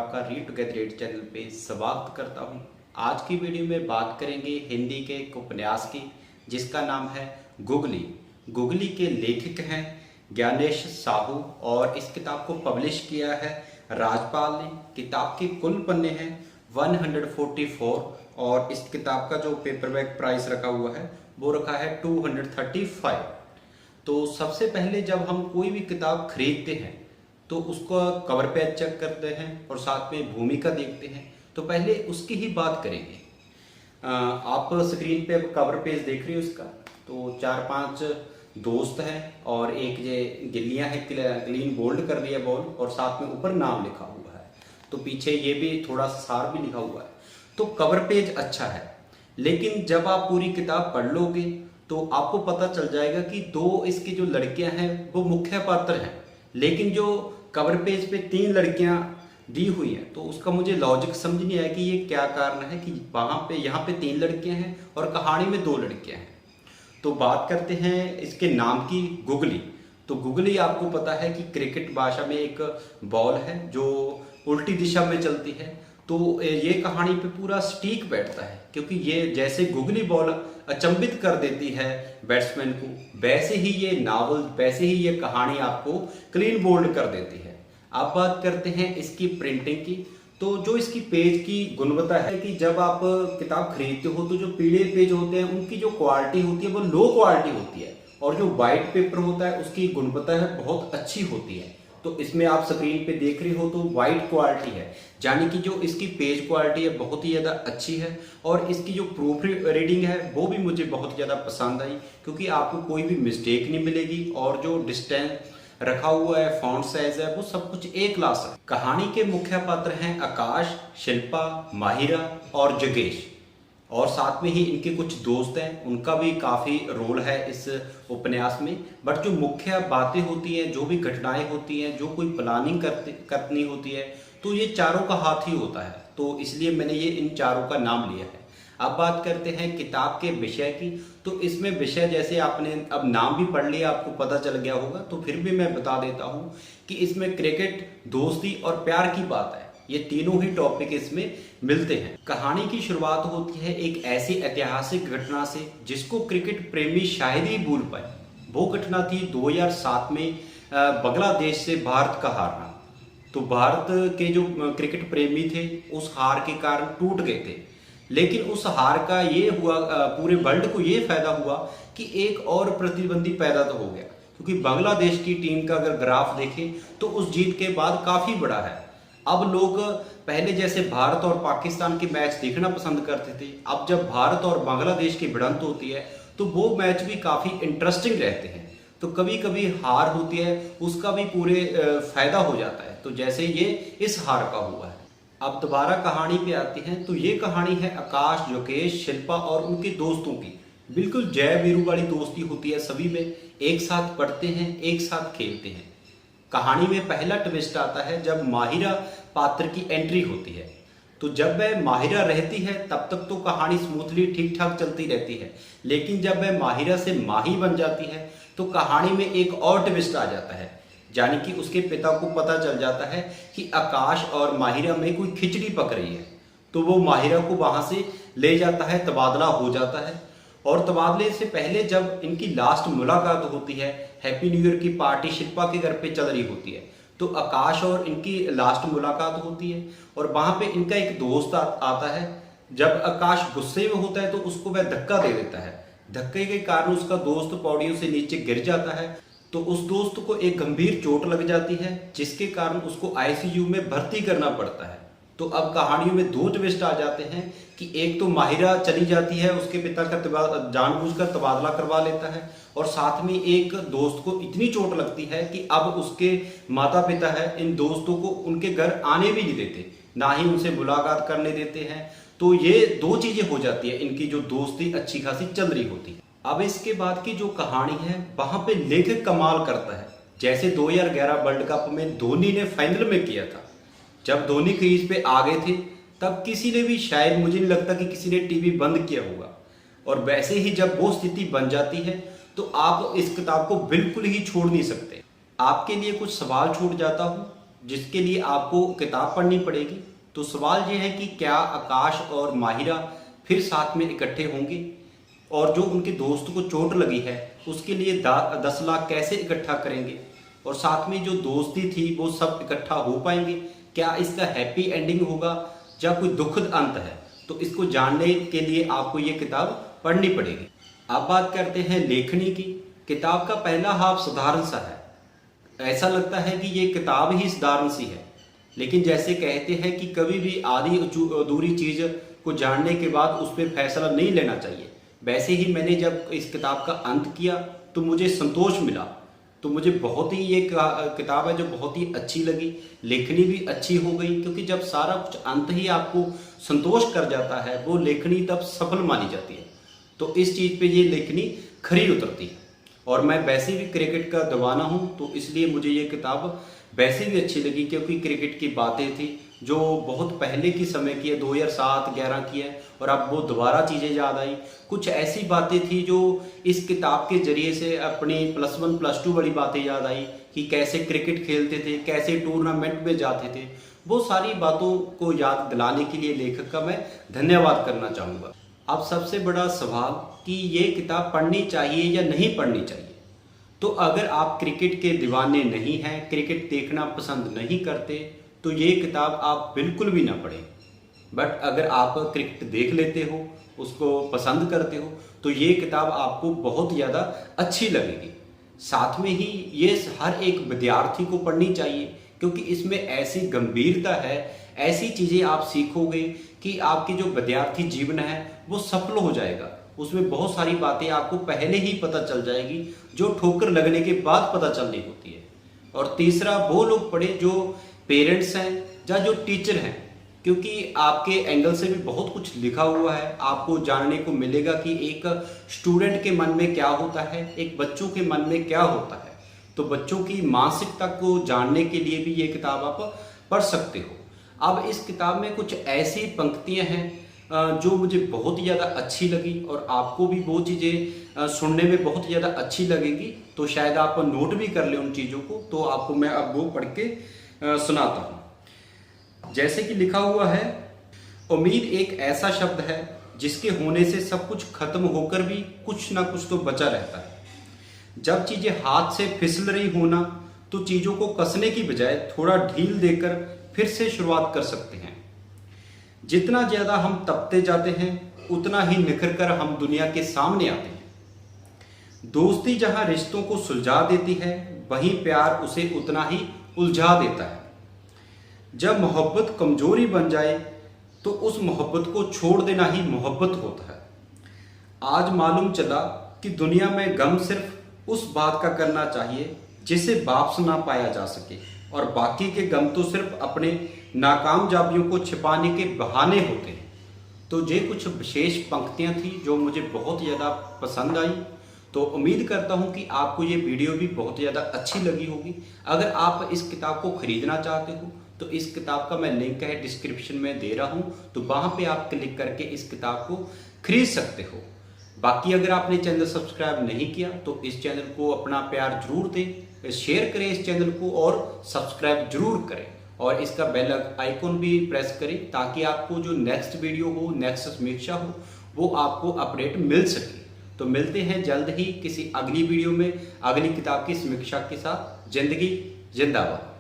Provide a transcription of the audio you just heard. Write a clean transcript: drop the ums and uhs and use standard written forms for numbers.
आपका read together read channel पे स्वागत करता हूँ। आज की वीडियो में बात करेंगे हिंदी के एक उपन्यास की जिसका नाम है गुगली। गुगली के लेखक हैं ज्ञानेश साहू और इस किताब को पब्लिश किया है राजपाल ने। किताब के कुल पन्ने हैं 144 और इस किताब का जो पेपरबैक प्राइस रखा हुआ है वो रखा है 235। तो सबसे पहले जब हम कोई भी किताब खरीदते हैं तो उसका कवर पेज चेक करते हैं और साथ में भूमिका देखते हैं। तो पहले उसकी ही बात करेंगे। आप स्क्रीन पे कवर पेज देख रहे हो इसका। तो 4-5 दोस्त हैं और एक ये गिल्लियां हैं, क्लीन बोल्ड कर दिया बॉल और साथ में ऊपर नाम लिखा हुआ है। तो पीछे ये भी थोड़ा सार भी लिखा हुआ है। तो कवर पेज अच्छा है, लेकिन जब आप पूरी किताब पढ़ लोगे तो आपको पता चल जाएगा कि दो इसकी जो लड़कियां हैं वो मुख्य पात्र हैं, लेकिन जो कवर पेज पे 3 लड़कियां दी हुई हैं तो उसका मुझे लॉजिक समझ नहीं आया कि ये क्या कारण है कि वहां पे यहाँ पे 3 लड़कियां हैं और कहानी में 2 लड़कियां हैं। तो बात करते हैं इसके नाम की, गुगली। तो गुगली आपको पता है कि क्रिकेट भाषा में एक बॉल है जो उल्टी दिशा में चलती है। तो ये कहानी पे पूरा स्टीक बैठता है, क्योंकि ये जैसे गुगली बॉल अचंभित कर देती है बैट्समैन को, वैसे ही ये नावल, वैसे ही ये कहानी आपको क्लीन बोल्ड कर देती है। आप बात करते हैं इसकी प्रिंटिंग की। तो जो इसकी पेज की गुणवत्ता है कि जब आप किताब खरीदते हो तो जो पीले पेज होते हैं उनकी जो क्वालिटी होती है वो लो क्वालिटी होती है, और जो व्हाइट पेपर होता है उसकी गुणवत्ता है बहुत अच्छी होती है। तो इसमें आप स्क्रीन पे देख रहे हो तो वाइट क्वालिटी है, यानी कि जो इसकी पेज क्वालिटी है बहुत ही ज़्यादा अच्छी है। और इसकी जो प्रूफ रीडिंग है वो भी मुझे बहुत ज़्यादा पसंद आई, क्योंकि आपको कोई भी मिस्टेक नहीं मिलेगी और जो डिस्टेंस रखा हुआ है, फॉन्ट साइज है, वो सब कुछ एक क्लास है। कहानी के मुख्य पात्र हैं आकाश, शिल्पा, माहिरा और जगेश, और साथ में ही इनके कुछ दोस्त हैं, उनका भी काफ़ी रोल है इस उपन्यास में। बट जो मुख्य बातें होती हैं, जो भी घटनाएं होती हैं, जो कोई प्लानिंग करनी होती है, तो ये चारों का हाथ ही होता है। तो इसलिए मैंने ये इन चारों का नाम लिया है। अब बात करते हैं किताब के विषय की। तो इसमें विषय जैसे आपने अब नाम भी पढ़ लिया, आपको पता चल गया होगा, तो फिर भी मैं बता देता हूँ कि इसमें क्रिकेट, दोस्ती और प्यार की बात है। ये तीनों ही टॉपिक इसमें मिलते हैं। कहानी की शुरुआत होती है एक ऐसी ऐतिहासिक घटना से जिसको क्रिकेट प्रेमी शायद ही भूल पाए। वो घटना थी 2007 में बांग्लादेश से भारत का हारना। तो भारत के जो क्रिकेट प्रेमी थे उस हार के कारण टूट गए थे, लेकिन उस हार का ये हुआ, पूरे वर्ल्ड को ये फायदा हुआ कि एक और प्रतिद्वंदी पैदा तो हो गया, क्योंकि बांग्लादेश की टीम का अगर ग्राफ देखें तो उस जीत के बाद काफी बड़ा है। अब लोग पहले जैसे भारत और पाकिस्तान के मैच देखना पसंद करते थे, अब जब भारत और बांग्लादेश की भिड़ंत होती है तो वो मैच भी काफी इंटरेस्टिंग रहते हैं। तो कभी कभी हार होती है, उसका भी पूरे फायदा हो जाता है। तो जैसे ये इस हार का हुआ है। अब दोबारा कहानी पे आती हैं। तो ये कहानी है आकाश, योगेश, शिल्पा और उनके दोस्तों की। बिल्कुल जय वीरू वाली दोस्ती होती है सभी में, एक साथ पढ़ते हैं, एक साथ खेलते हैं। कहानी में पहला ट्विस्ट आता है जब माहिरा पात्र की एंट्री होती है। तो जब वह माहिरा रहती है तब तक तो कहानी स्मूथली ठीक ठाक चलती रहती है, लेकिन जब वह माहिरा से माही बन जाती है तो कहानी में एक और ट्विस्ट आ जाता है, यानी कि उसके पिता को पता चल जाता है कि आकाश और माहिरा में कोई खिचड़ी पक रही है। तो वो माहिरा को वहां से ले जाता है, तबादला हो जाता है। और तबादले से पहले जब इनकी लास्ट मुलाकात होती है, हैप्पी न्यू ईयर की पार्टी शिल्पा के घर पे चल रही होती है, तो आकाश और इनकी लास्ट मुलाकात होती है और वहां पे इनका एक दोस्त आता है। जब आकाश गुस्से में होता है तो उसको वह धक्का दे देता है। धक्के के कारण उसका दोस्त पौड़ियों से नीचे गिर जाता है। तो उस दोस्त को एक गंभीर चोट लग जाती है, जिसके कारण उसको आईसीयू में भर्ती करना पड़ता है। तो अब कहानियों में 2 ट्विस्ट आ जाते हैं कि एक तो माहिरा चली जाती है, उसके पिता का जानबूझकर तबादला करवा लेता है, और साथ में एक दोस्त को इतनी चोट लगती है कि अब उसके माता पिता है इन दोस्तों को उनके घर आने भी नहीं देते, ना ही उनसे मुलाकात करने देते हैं। तो ये 2 चीजें हो जाती है, इनकी जो दोस्ती अच्छी खासी चल रही होती है। अब इसके बाद की जो कहानी है वहां पे लेखक कमाल करता है। जैसे 2011 वर्ल्ड कप में धोनी ने फाइनल में किया था, जब धोनी क्रीज पे आ गए थे तब किसी ने भी, शायद मुझे नहीं लगता कि किसी ने टीवी बंद किया होगा। और वैसे ही जब वो स्थिति बन जाती है तो आप इस किताब को बिल्कुल ही छोड़ नहीं सकते। आपके लिए कुछ सवाल छोड़ जाता हूं जिसके लिए आपको किताब पढ़नी पड़ेगी। तो सवाल ये है कि क्या आकाश और माहिरा फिर साथ में इकट्ठे होंगे, और जो उनके दोस्त को चोट लगी है उसके लिए 10 लाख कैसे इकट्ठा करेंगे, और साथ में जो दोस्ती थी वो सब इकट्ठा हो पाएंगे, क्या इसका हैप्पी एंडिंग होगा या कोई दुखद अंत है। तो इसको जानने के लिए आपको ये किताब पढ़नी पड़ेगी। अब बात करते हैं लेखनी की। किताब का पहला हाफ साधारण सा है, ऐसा लगता है कि ये किताब ही साधारण सी है, लेकिन जैसे कहते हैं कि कभी भी आधी अधूरी चीज को जानने के बाद उस पर फैसला नहीं लेना चाहिए, वैसे ही मैंने जब इस किताब का अंत किया तो मुझे संतोष मिला। तो मुझे बहुत ही ये किताब है जो बहुत ही अच्छी लगी, लेखनी भी अच्छी हो गई, क्योंकि जब सारा कुछ अंत ही आपको संतोष कर जाता है वो लेखनी तब सफल मानी जाती है। तो इस चीज पे ये लेखनी खरी उतरती है। और मैं वैसे भी क्रिकेट का दीवाना हूं, तो इसलिए मुझे ये किताब वैसे भी अच्छी लगी, क्योंकि क्रिकेट की बातें थी जो बहुत पहले की समय की है, 2007-11 की है, और अब वो दोबारा चीज़ें याद आई। कुछ ऐसी बातें थी जो इस किताब के जरिए से अपनी +1 +2 वाली बातें याद आई, कि कैसे क्रिकेट खेलते थे, कैसे टूर्नामेंट में जाते थे। वो सारी बातों को याद दिलाने के लिए लेखक का मैं धन्यवाद करना चाहूँगा। अब सबसे बड़ा सवाल कि ये किताब पढ़नी चाहिए या नहीं पढ़नी चाहिए। तो अगर आप क्रिकेट के दीवाने नहीं हैं, क्रिकेट देखना पसंद नहीं करते, तो ये किताब आप बिल्कुल भी ना पढ़ें। बट अगर आप क्रिकेट देख लेते हो, उसको पसंद करते हो, तो ये किताब आपको बहुत ज़्यादा अच्छी लगेगी। साथ में ही ये हर एक विद्यार्थी को पढ़नी चाहिए, क्योंकि इसमें ऐसी गंभीरता है, ऐसी चीज़ें आप सीखोगे कि आपकी जो विद्यार्थी जीवन है वो सफल हो जाएगा। उसमें बहुत सारी बातें आपको पहले ही पता चल जाएगी जो ठोकर लगने के बाद पता चलनी होती है। और तीसरा, वो लोग पढ़े जो पेरेंट्स हैं या जो टीचर हैं, क्योंकि आपके एंगल से भी बहुत कुछ लिखा हुआ है। आपको जानने को मिलेगा कि एक स्टूडेंट के मन में क्या होता है, एक बच्चों के मन में क्या होता है। तो बच्चों की मानसिकता को जानने के लिए भी ये किताब आप पढ़ सकते हो। अब इस किताब में कुछ ऐसी पंक्तियां हैं जो मुझे बहुत ज़्यादा अच्छी लगी, और आपको भी वो चीज़ें सुनने में बहुत ज़्यादा अच्छी लगेगी। तो शायद आप नोट भी कर लें उन चीज़ों को। तो आपको मैं अब वो पढ़ के सुनाता हूँ। जैसे कि लिखा हुआ है, उम्मीद एक ऐसा शब्द है जिसके होने से सब कुछ खत्म होकर भी कुछ ना कुछ तो बचा रहता है। जब चीज़ें हाथ से फिसल रही होना, तो चीज़ों को कसने की बजाय थोड़ा ढील देकर फिर से शुरुआत कर सकते हैं। जितना ज़्यादा हम तपते जाते हैं, उतना ही निखर कर हम दुनिया के सामने आते हैं। दोस्ती जहां रिश्तों को सुलझा देती है, वहीं प्यार उसे उतना ही उलझा देता है। जब मोहब्बत कमजोरी बन जाए, तो उस मोहब्बत को छोड़ देना ही मोहब्बत होता है। आज मालूम चला कि दुनिया में गम सिर्फ उस बात का करना चाहिए जिसे वापस ना पाया जा सके, और बाकी के गम तो सिर्फ अपने नाकामयाबियों को छिपाने के बहाने होते हैं। तो ये कुछ विशेष पंक्तियां थी जो मुझे बहुत ज़्यादा पसंद आई। तो उम्मीद करता हूं कि आपको ये वीडियो भी बहुत ज़्यादा अच्छी लगी होगी। अगर आप इस किताब को खरीदना चाहते हो, तो इस किताब का मैं लिंक है डिस्क्रिप्शन में दे रहा हूँ, तो वहाँ पे आप क्लिक करके इस किताब को खरीद सकते हो। बाकी अगर आपने चैनल सब्सक्राइब नहीं किया, तो इस चैनल को अपना प्यार जरूर दें, शेयर करें इस चैनल को और सब्सक्राइब जरूर करें, और इसका बेल आइकॉन भी प्रेस करें, ताकि आपको जो नेक्स्ट वीडियो हो, नेक्स्ट समीक्षा हो, वो आपको अपडेट मिल सके। तो मिलते हैं जल्द ही किसी अगली वीडियो में अगली किताब की समीक्षा के साथ। जिंदगी जिंदाबाद।